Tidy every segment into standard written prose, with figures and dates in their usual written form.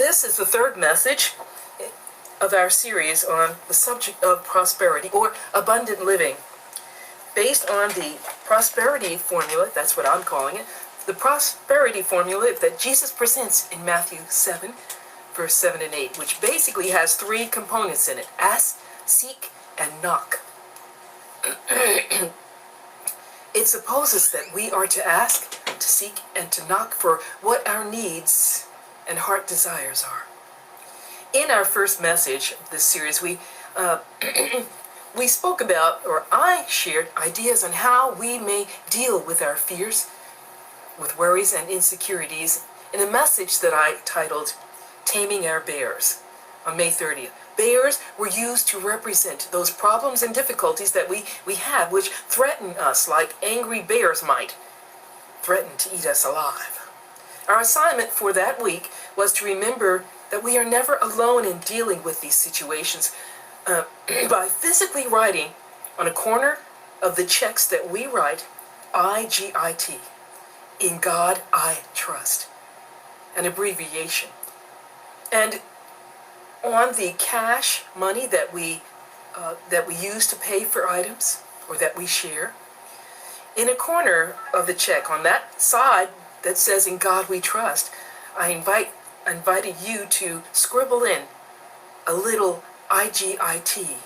This is the third message of our series on the subject of prosperity or abundant living. Based on the prosperity formula, that's what I'm calling it, the prosperity formula that Jesus presents in Matthew 7, verse 7 and 8, which basically has three components in it: ask, seek, and knock. It supposes that we are to ask, to seek, and to knock for what our needs and heart desires are. In our first message of this series, we spoke about, or I shared ideas on how we may deal with our fears, with worries and insecurities in a message that I titled Taming Our Bears on May 30th. Bears were used to represent those problems and difficulties that we have, which threaten us like angry bears might threaten to eat us alive. Our assignment for that week was to remember that we are never alone in dealing with these situations by physically writing on a corner of the checks that we write, IGIT, in God I trust, an abbreviation. And on the cash money that we use to pay for items or that we share, in a corner of the check on that side that says in God we trust, I invited you to scribble in a little IGIT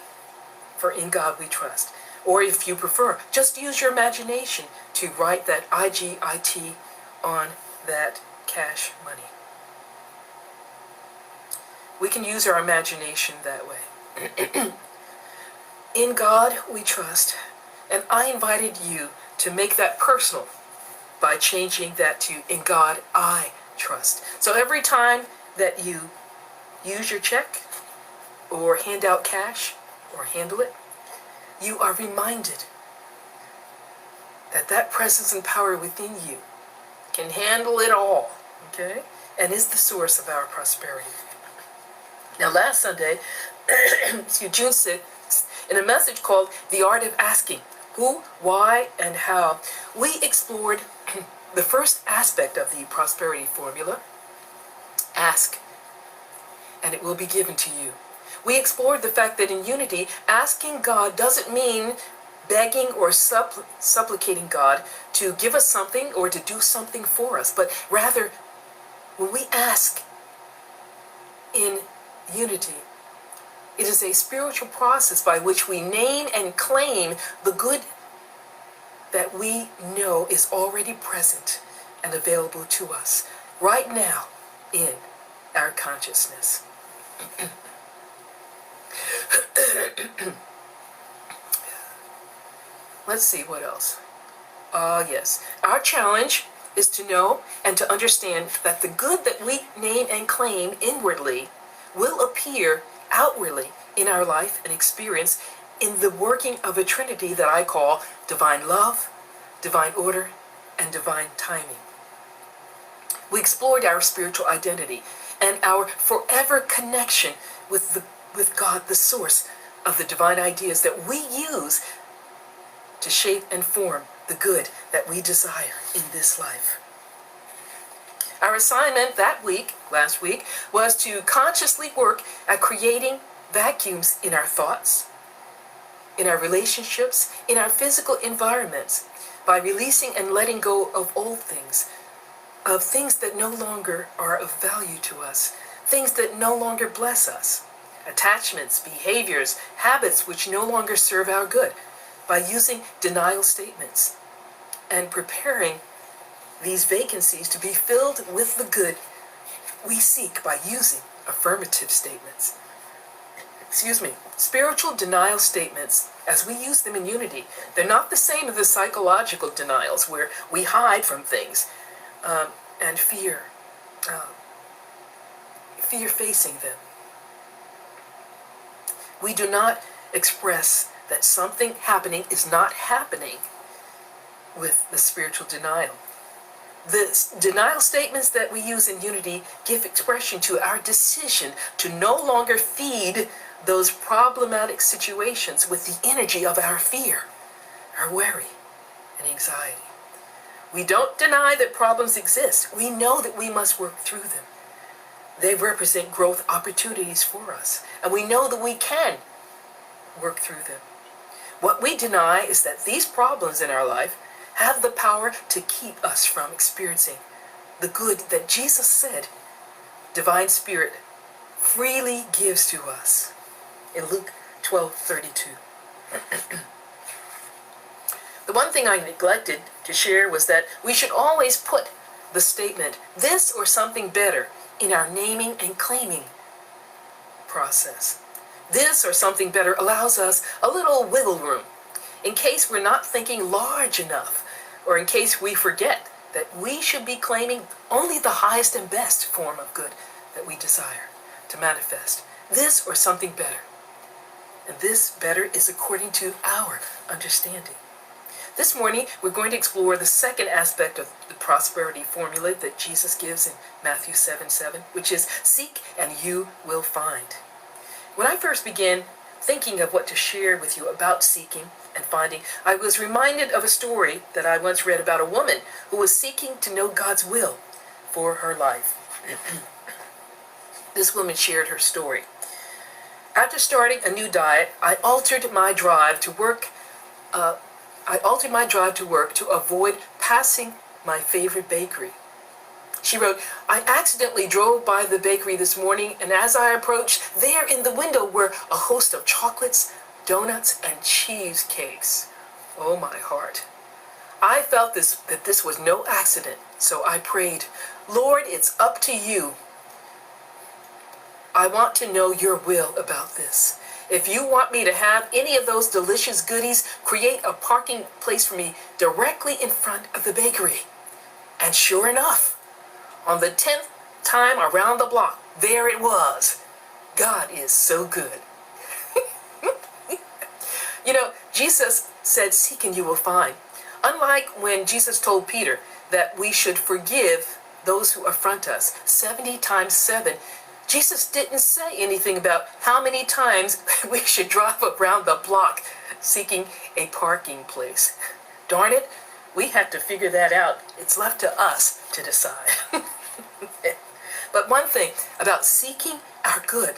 for in God we trust. Or if you prefer, just use your imagination to write that IGIT on that cash money. We can use our imagination that way. In God we trust, and I invited you to make that personal by changing that to in God I trust. So every time that you use your check or hand out cash or handle it, you are reminded that that presence and power within you can handle it all, okay, and is the source of our prosperity. Now last Sunday, June 6th, in a message called The Art of Asking, Who, Why, and How, we explored the first aspect of the prosperity formula: ask, and it will be given to you. We explored the fact that in unity, asking God doesn't mean begging or supplicating God to give us something or to do something for us, but rather, when we ask in unity, it is a spiritual process by which we name and claim the good that we know is already present and available to us right now in our consciousness. Let's see what else. Yes. Our challenge is to know and to understand that the good that we name and claim inwardly will appear outwardly in our life and experience in the working of a trinity that I call divine love, divine order, and divine timing. We explored our spiritual identity and our forever connection with God, the source of the divine ideas that we use to shape and form the good that we desire in this life. Our assignment that week, last week, was to consciously work at creating vacuums in our thoughts, in our relationships, in our physical environments, by releasing and letting go of old things, of things that no longer are of value to us, things that no longer bless us, attachments, behaviors, habits which no longer serve our good, by using denial statements and preparing these vacancies to be filled with the good we seek by using affirmative statements. Spiritual denial statements, as we use them in unity, they're not the same as the psychological denials where we hide from things and fear facing them. We do not express that something happening is not happening with the spiritual denial. The denial statements that we use in unity give expression to our decision to no longer feed those problematic situations with the energy of our fear, our worry, and anxiety. We don't deny that problems exist. We know that we must work through them. They represent growth opportunities for us, and we know that we can work through them. What we deny is that these problems in our life have the power to keep us from experiencing the good that Jesus said Divine Spirit freely gives to us in Luke 12:32. The one thing I neglected to share was that we should always put the statement, this or something better, in our naming and claiming process. This or something better allows us a little wiggle room in case we're not thinking large enough, or in case we forget that we should be claiming only the highest and best form of good that we desire to manifest. This or something better. And this better is according to our understanding. This morning, we're going to explore the second aspect of the prosperity formula that Jesus gives in Matthew 7:7, which is seek and you will find. When I first began thinking of what to share with you about seeking and finding, I was reminded of a story that I once read about a woman who was seeking to know God's will for her life. This woman shared her story. After starting a new diet, I altered my drive to work to avoid passing my favorite bakery. She wrote, I accidentally drove by the bakery this morning, and as I approached, there in the window were a host of chocolates, donuts, and cheesecakes. Oh, my heart. I felt that this was no accident, so I prayed, Lord, it's up to you. I want to know your will about this. If you want me to have any of those delicious goodies, create a parking place for me directly in front of the bakery. And sure enough, on the 10th time around the block, there it was. God is so good. You know, Jesus said, seek and you will find. Unlike when Jesus told Peter that we should forgive those who affront us 70 times 7, Jesus didn't say anything about how many times we should drive around the block seeking a parking place. Darn it, we have to figure that out. It's left to us to decide. But one thing about seeking our good,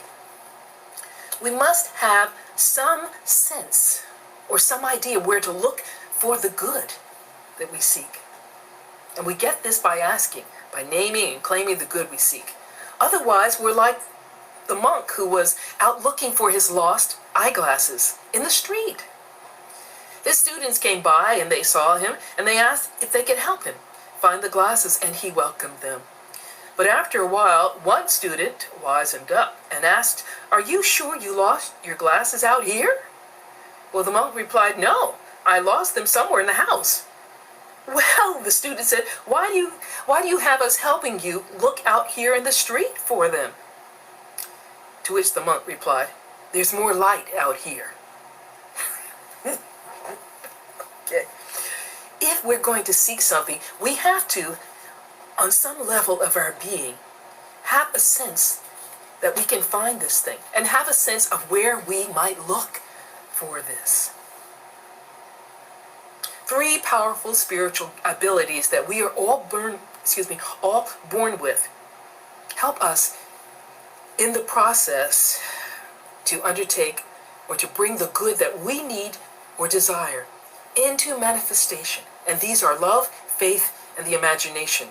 we must have some sense or some idea where to look for the good that we seek. And we get this by asking, by naming and claiming the good we seek. Otherwise, we're like the monk who was out looking for his lost eyeglasses in the street. His students came by and they saw him and they asked if they could help him find the glasses, and he welcomed them. But after a while, one student wisened up and asked, are you sure you lost your glasses out here? Well, the monk replied, no, I lost them somewhere in the house. Well, the student said, why do you have us helping you look out here in the street for them? To which the monk replied, there's more light out here. Okay. If we're going to seek something, we have to, on some level of our being, have a sense that we can find this thing and have a sense of where we might look for this. 3 powerful spiritual abilities that we are all born with help us in the process to undertake or to bring the good that we need or desire into manifestation. And these are love, faith, and the imagination.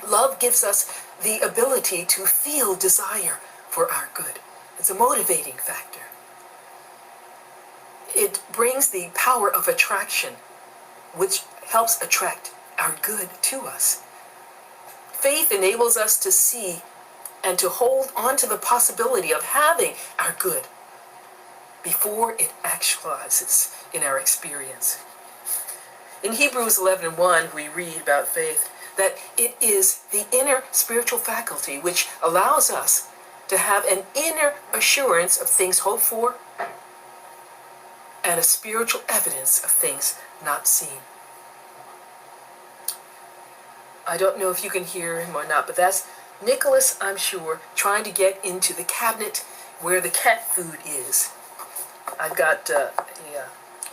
Love gives us the ability to feel desire for our good. It's a motivating factor. It brings the power of attraction, which helps attract our good to us. Faith enables us to see and to hold on to the possibility of having our good before it actualizes in our experience. In Hebrews 11:1, we read about faith that it is the inner spiritual faculty which allows us to have an inner assurance of things hoped for and a spiritual evidence of things not seen. I don't know if you can hear him or not, but that's Nicholas, I'm sure, trying to get into the cabinet where the cat food is. I've got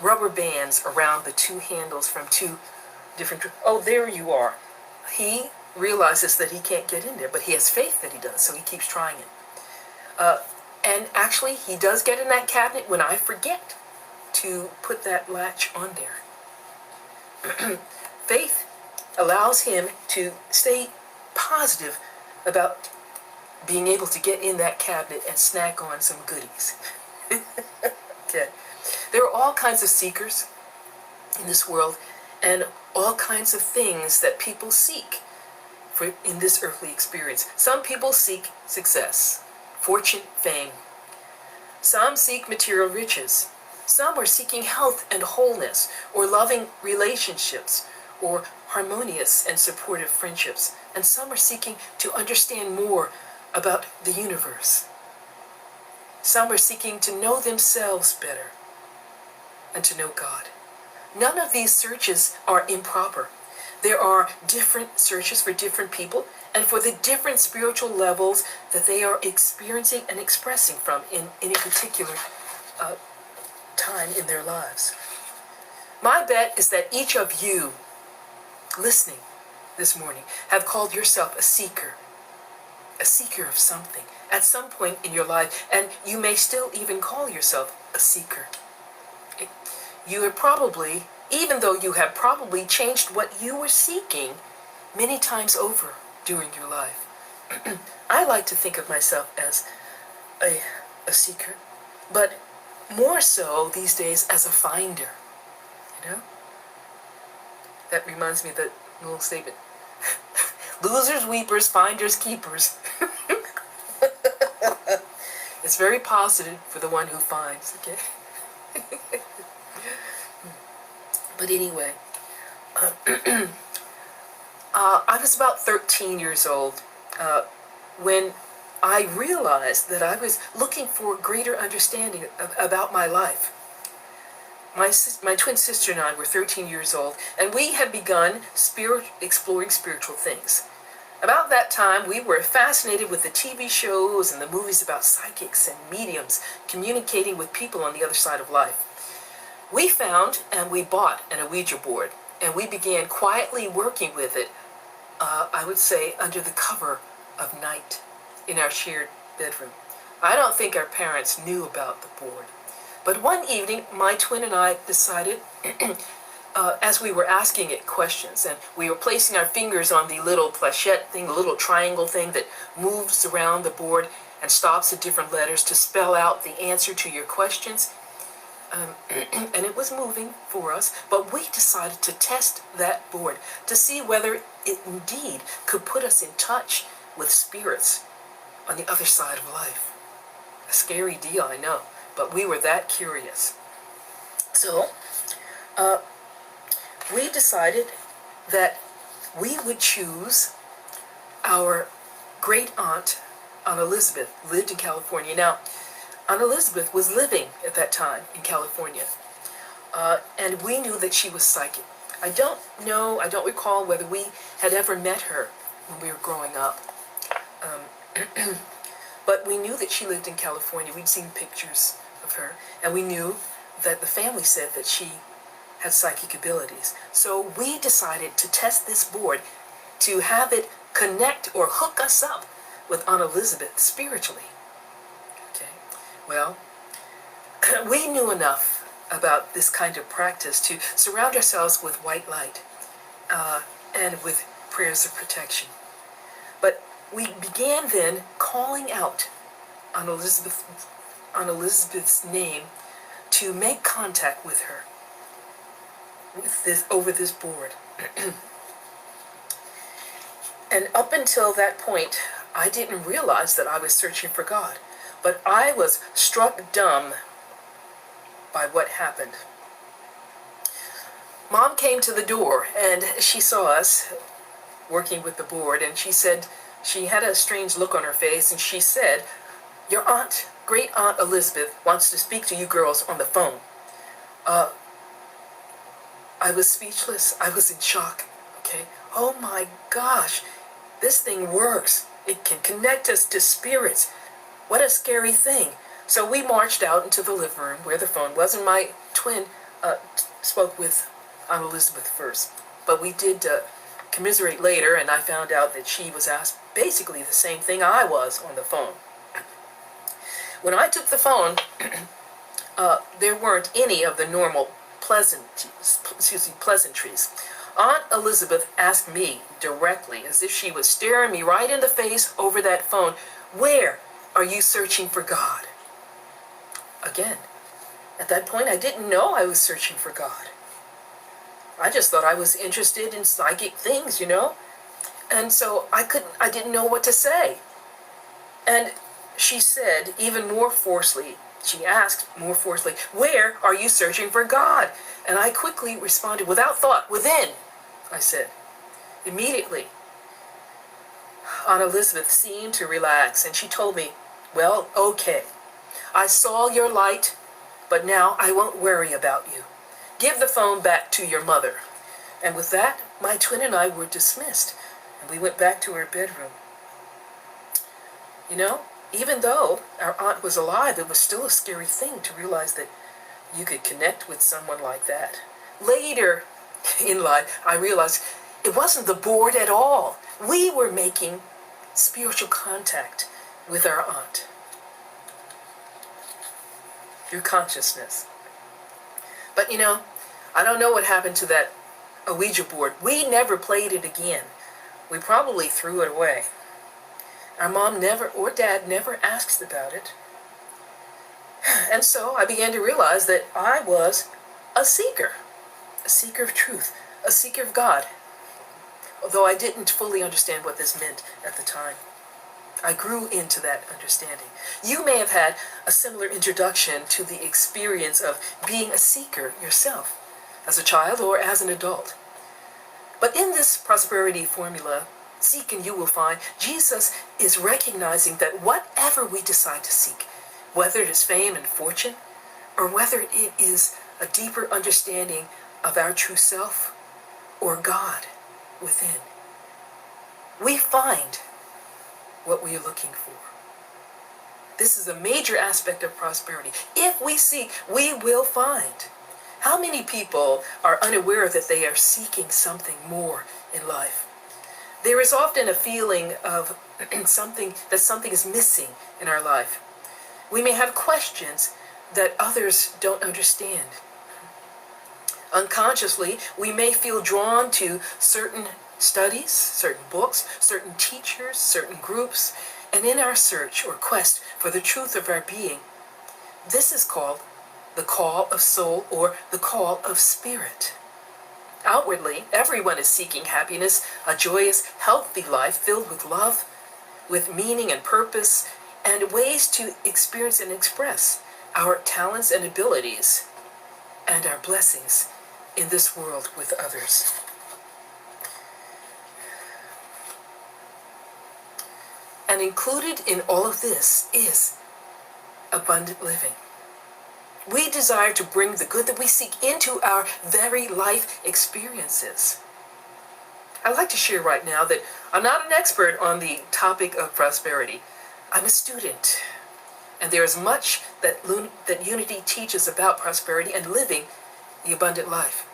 rubber bands around the 2 handles from 2 different... Oh, there you are. He realizes that he can't get in there, but he has faith that he does, so he keeps trying it. And actually, he does get in that cabinet when I forget to put that latch on there. Faith allows him to stay positive about being able to get in that cabinet and snack on some goodies. Okay. There are all kinds of seekers in this world, and all kinds of things that people seek in this earthly experience. Some people seek success, fortune, fame. Some seek material riches. Some are seeking health and wholeness, or loving relationships, or harmonious and supportive friendships. And some are seeking to understand more about the universe. Some are seeking to know themselves better and to know God. None of these searches are improper. There are different searches for different people and for the different spiritual levels that they are experiencing and expressing from in a particular time in their lives. My bet is that each of you listening this morning have called yourself a seeker of something at some point in your life, and you may still even call yourself a seeker. You have probably, even though you have probably changed what you were seeking many times over during your life. I like to think of myself as a seeker, but more so these days as a finder, you know? That reminds me of that little statement. Losers, weepers, finders, keepers. It's very positive for the one who finds, okay? But anyway, I was about 13 years old when I realized that I was looking for greater understanding about my life. My twin sister and I were 13 years old, and we had begun exploring spiritual things. About that time, we were fascinated with the TV shows and the movies about psychics and mediums communicating with people on the other side of life. We found and we bought an Ouija board, and we began quietly working with it, I would say, under the cover of night in our shared bedroom. I don't think our parents knew about the board. But one evening, my twin and I decided, as we were asking it questions, and we were placing our fingers on the little planchette thing, the little triangle thing that moves around the board and stops at different letters to spell out the answer to your questions. And it was moving for us, but we decided to test that board to see whether it indeed could put us in touch with spirits on the other side of life. A scary deal, I know, but we were that curious. So, we decided that we would choose our great aunt, Aunt Elizabeth, lived in California. Now, Aunt Elizabeth was living at that time in California, and we knew that she was psychic. I don't recall whether we had ever met her when we were growing up, but we knew that she lived in California. We'd seen pictures of her, and we knew that the family said that she had psychic abilities. So we decided to test this board to have it connect or hook us up with Aunt Elizabeth spiritually. Well, we knew enough about this kind of practice to surround ourselves with white light and with prayers of protection. But we began then calling out on Elizabeth's name to make contact with her over this board. And up until that point, I didn't realize that I was searching for God. But I was struck dumb by what happened. Mom came to the door, and she saw us working with the board, and she said, she had a strange look on her face, and she said, "Your aunt, great Aunt Elizabeth, wants to speak to you girls on the phone." I was speechless. I was in shock. Okay. Oh my gosh, this thing works. It can connect us to spirits. What a scary thing. So we marched out into the living room where the phone was, and my twin spoke with Aunt Elizabeth first. But we did commiserate later, and I found out that she was asked basically the same thing I was on the phone. When I took the phone, there weren't any of the normal pleasantries. Aunt Elizabeth asked me directly, as if she was staring me right in the face over that phone, "Where are you searching for God?" Again, at that point, I didn't know I was searching for God. I just thought I was interested in psychic things, And so I didn't know what to say. And she said even more forcefully, she asked more forcefully, "Where are you searching for God?" And I quickly responded, without thought, "Within," I said. Immediately, Aunt Elizabeth seemed to relax, and she told me, "Well, okay. I saw your light, but now I won't worry about you. Give the phone back to your mother." And with that, my twin and I were dismissed, and we went back to our bedroom. Even though our aunt was alive, it was still a scary thing to realize that you could connect with someone like that. Later in life, I realized it wasn't the board at all. We were making spiritual contact with our aunt through consciousness. But I don't know what happened to that Ouija board. We never played it again. We probably threw it away. Our mom never, or dad never asked about it. And so I began to realize that I was a seeker of truth, a seeker of God. Although I didn't fully understand what this meant at the time. I grew into that understanding. You may have had a similar introduction to the experience of being a seeker yourself, as a child or as an adult. But in this prosperity formula, seek and you will find, Jesus is recognizing that whatever we decide to seek, whether it is fame and fortune, or whether it is a deeper understanding of our true self or God within, we find what we are looking for. This is a major aspect of prosperity. If we seek, we will find. How many people are unaware that they are seeking something more in life? There is often a feeling of something is missing in our life. We may have questions that others don't understand. Unconsciously, we may feel drawn to certain studies, certain books, certain teachers, certain groups, and in our search or quest for the truth of our being, this is called the call of soul or the call of spirit. Outwardly, everyone is seeking happiness, a joyous, healthy life filled with love, with meaning and purpose, and ways to experience and express our talents and abilities and our blessings in this world with others. And included in all of this is abundant living. We desire to bring the good that we seek into our very life experiences. I'd like to share right now that I'm not an expert on the topic of prosperity. I'm a student, and there is much that Unity teaches about prosperity and living the abundant life.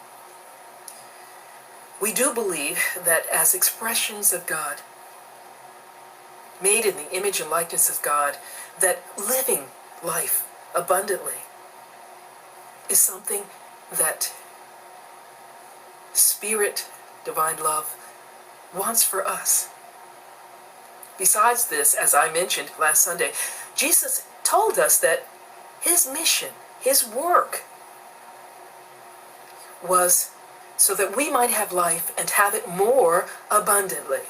We do believe that as expressions of God, made in the image and likeness of God, that living life abundantly is something that Spirit, divine love, wants for us. Besides this, as I mentioned last Sunday, Jesus told us that his mission, his work, was so that we might have life and have it more abundantly.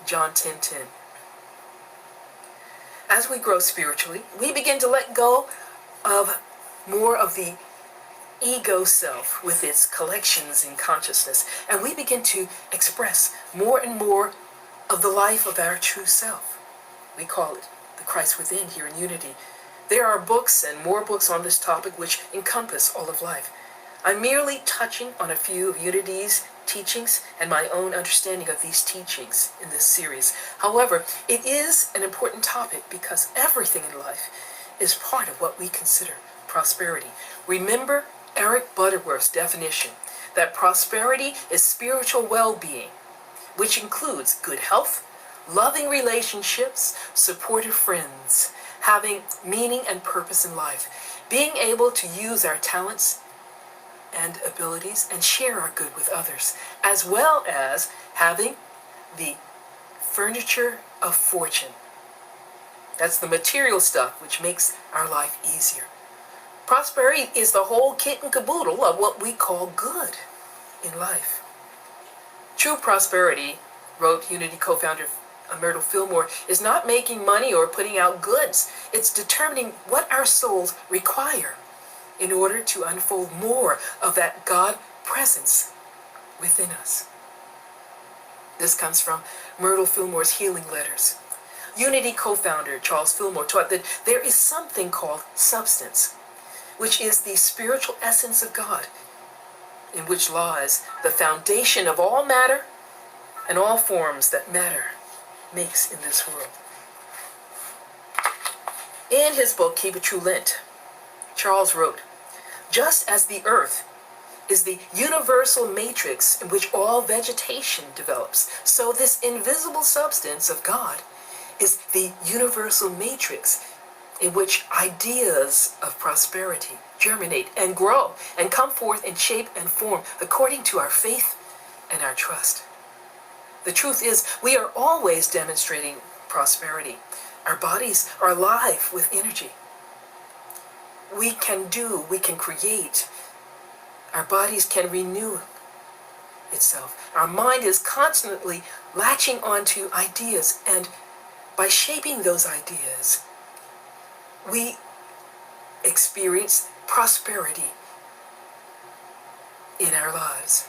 John 10:10. As we grow spiritually, we begin to let go of more of the ego self with its collections in consciousness, and we begin to express more and more of the life of our true self. We call it the Christ within here in Unity. There are books and more books on this topic which encompass all of life. I'm merely touching on a few of Unity's teachings and my own understanding of these teachings in this series. However, it is an important topic because everything in life is part of what we consider prosperity. Remember Eric Butterworth's definition that prosperity is spiritual well-being, which includes good health, loving relationships, supportive friends, having meaning and purpose in life, being able to use our talents and abilities and share our good with others, as well as having the furniture of fortune. That's the material stuff which makes our life easier. Prosperity is the whole kit and caboodle of what we call good in life. True prosperity, wrote Unity co-founder Myrtle Fillmore, is not making money or putting out goods. It's determining what our souls require in order to unfold more of that God presence within us. This comes from Myrtle Fillmore's Healing Letters. Unity co-founder Charles Fillmore taught that there is something called substance, which is the spiritual essence of God, in which lies the foundation of all matter and all forms that matter makes in this world. In his book, Keep It True Lent, Charles wrote, "Just as the earth is the universal matrix in which all vegetation develops, so this invisible substance of God is the universal matrix in which ideas of prosperity germinate and grow and come forth in shape and form according to our faith and our trust." The truth is, we are always demonstrating prosperity. Our bodies are alive with energy. We can create. Our bodies can renew itself. Our mind is constantly latching onto ideas, and by shaping those ideas, we experience prosperity in our lives.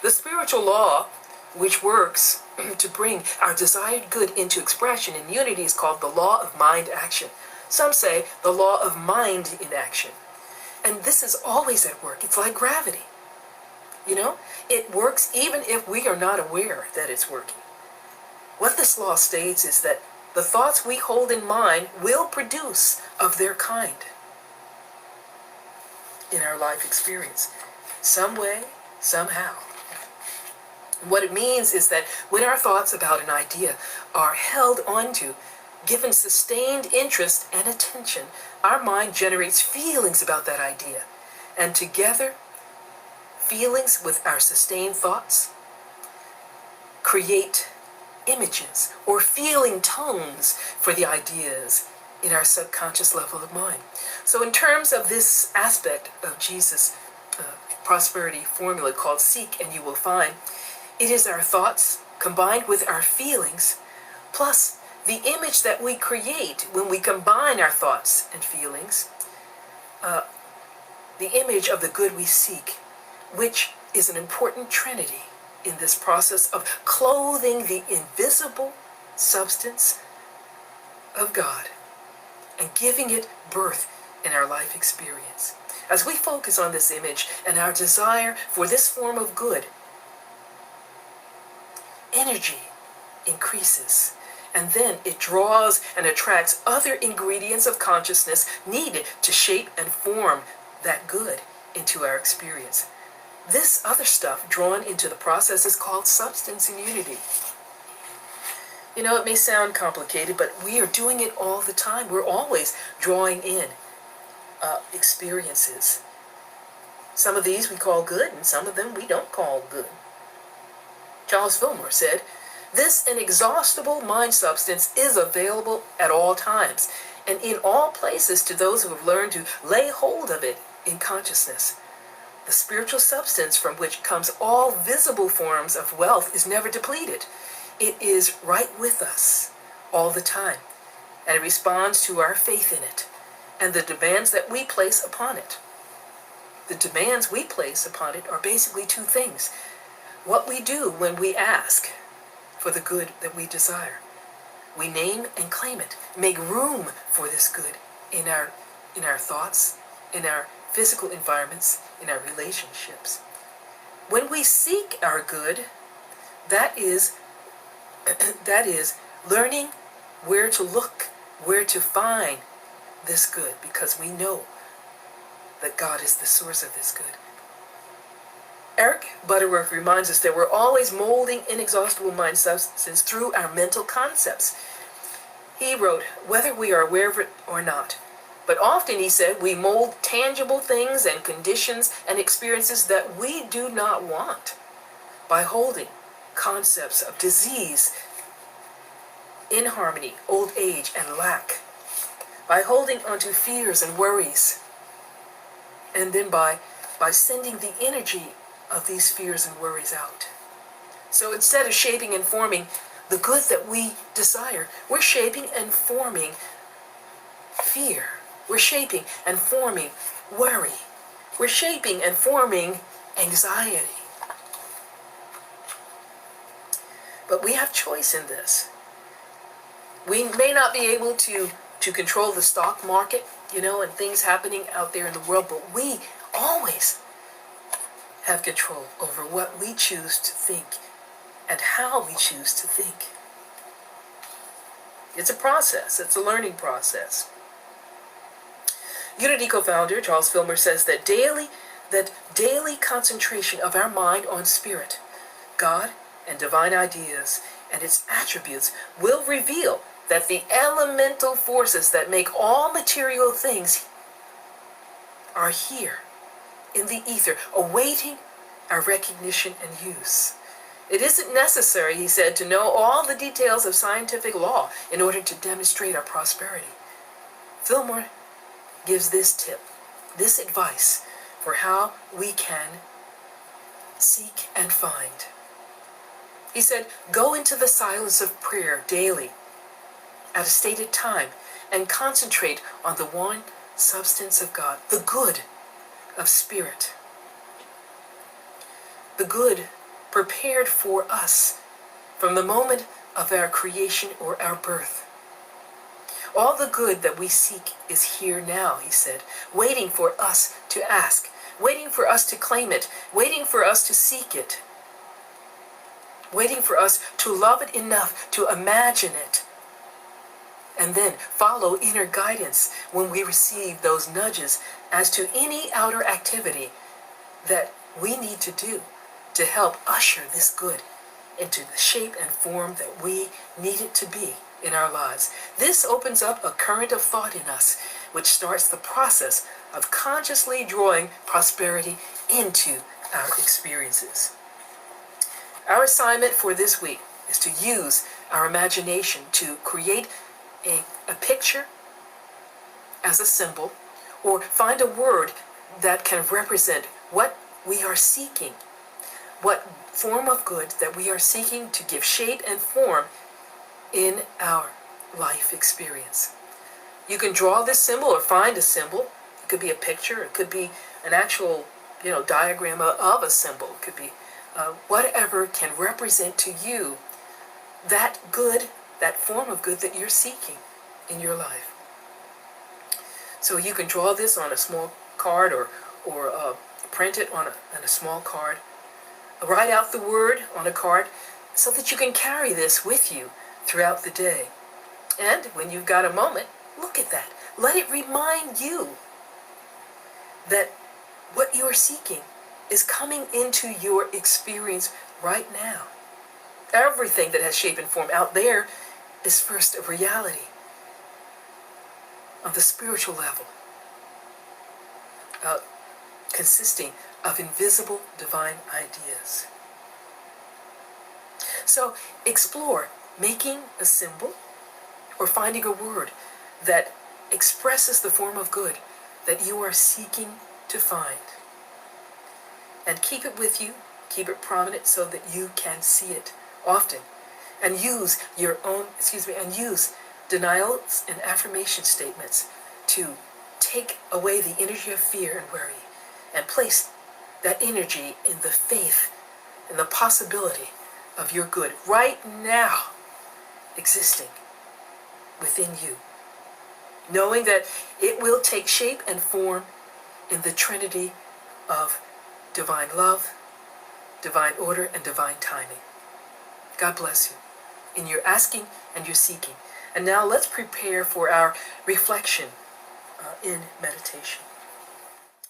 The spiritual law which works to bring our desired good into expression in unity is called the law of mind action. Some say the law of mind in action. And this is always at work. It's like gravity. It works even if we are not aware that it's working. What this law states is that the thoughts we hold in mind will produce of their kind in our life experience, some way, somehow. What it means is that when our thoughts about an idea are held onto, given sustained interest and attention, our mind generates feelings about that idea. And together, feelings with our sustained thoughts create images or feeling tones for the ideas in our subconscious level of mind. So in terms of this aspect of Jesus' prosperity formula called seek and you will find, it is our thoughts combined with our feelings plus the image that we create when we combine our thoughts and feelings, the image of the good we seek, which is an important trinity in this process of clothing the invisible substance of God and giving it birth in our life experience. As we focus on this image and our desire for this form of good, energy increases, and then it draws and attracts other ingredients of consciousness needed to shape and form that good into our experience. This other stuff drawn into the process is called substance in unity. It may sound complicated, but we are doing it all the time. We're always drawing in experiences. Some of these we call good, and some of them we don't call good. Charles Fillmore said, "This inexhaustible mind substance is available at all times, and in all places to those who have learned to lay hold of it in consciousness. The spiritual substance from which comes all visible forms of wealth is never depleted. It is right with us all the time, and it responds to our faith in it and the demands that we place upon it. The demands we place upon it are basically two things. What we do when we ask for the good that we desire. We name and claim it, make room for this good in our thoughts, in our physical environments, in our relationships. When we seek our good, that is learning where to look, where to find this good, because we know that God is the source of this good. Eric Butterworth reminds us that we're always molding inexhaustible mind substance through our mental concepts. He wrote, whether we are aware of it or not. But often, he said, we mold tangible things and conditions and experiences that we do not want by holding concepts of disease, inharmony, old age, and lack, by holding onto fears and worries, and then by sending the energy of these fears and worries out. So instead of shaping and forming the good that we desire, we're shaping and forming fear. We're shaping and forming worry. We're shaping and forming anxiety. But we have choice in this. We may not be able to control the stock market, and things happening out there in the world, but we always have control over what we choose to think and how we choose to think. It's a process. It's a learning process. Unity co-founder Charles Filmer says that daily concentration of our mind on spirit, God, and divine ideas and its attributes will reveal that the elemental forces that make all material things are here in the ether, awaiting our recognition and use. It isn't necessary, he said, to know all the details of scientific law in order to demonstrate our prosperity. Fillmore gives this tip, this advice for how we can seek and find. He said, go into the silence of prayer daily at a stated time and concentrate on the one substance of God, the good of spirit, the good prepared for us from the moment of our creation or our birth. All the good that we seek is here now, he said, waiting for us to ask, waiting for us to claim it, waiting for us to seek it, waiting for us to love it enough to imagine it, and then follow inner guidance when we receive those nudges as to any outer activity that we need to do to help usher this good into the shape and form that we need it to be in our lives. This opens up a current of thought in us, which starts the process of consciously drawing prosperity into our experiences. Our assignment for this week is to use our imagination to create a picture as a symbol, or find a word that can represent what we are seeking, what form of good that we are seeking to give shape and form in our life experience. You can draw this symbol or find a symbol. It could be a picture. It could be an actual, diagram of a symbol. It could be whatever can represent to you that good, that form of good that you're seeking in your life. So you can draw this on a small card or print it on a small card. Write out the word on a card so that you can carry this with you throughout the day. And when you've got a moment, look at that. Let it remind you that what you are seeking is coming into your experience right now. Everything that has shape and form out there is first a reality on the spiritual level, consisting of invisible divine ideas. So explore making a symbol or finding a word that expresses the form of good that you are seeking to find. And keep it with you, keep it prominent so that you can see it often. And use use denials and affirmation statements to take away the energy of fear and worry and place that energy in the faith and the possibility of your good right now existing within you, knowing that it will take shape and form in the trinity of divine love, divine order, and divine timing. God bless you in your asking and your seeking. And now let's prepare for our reflection in meditation.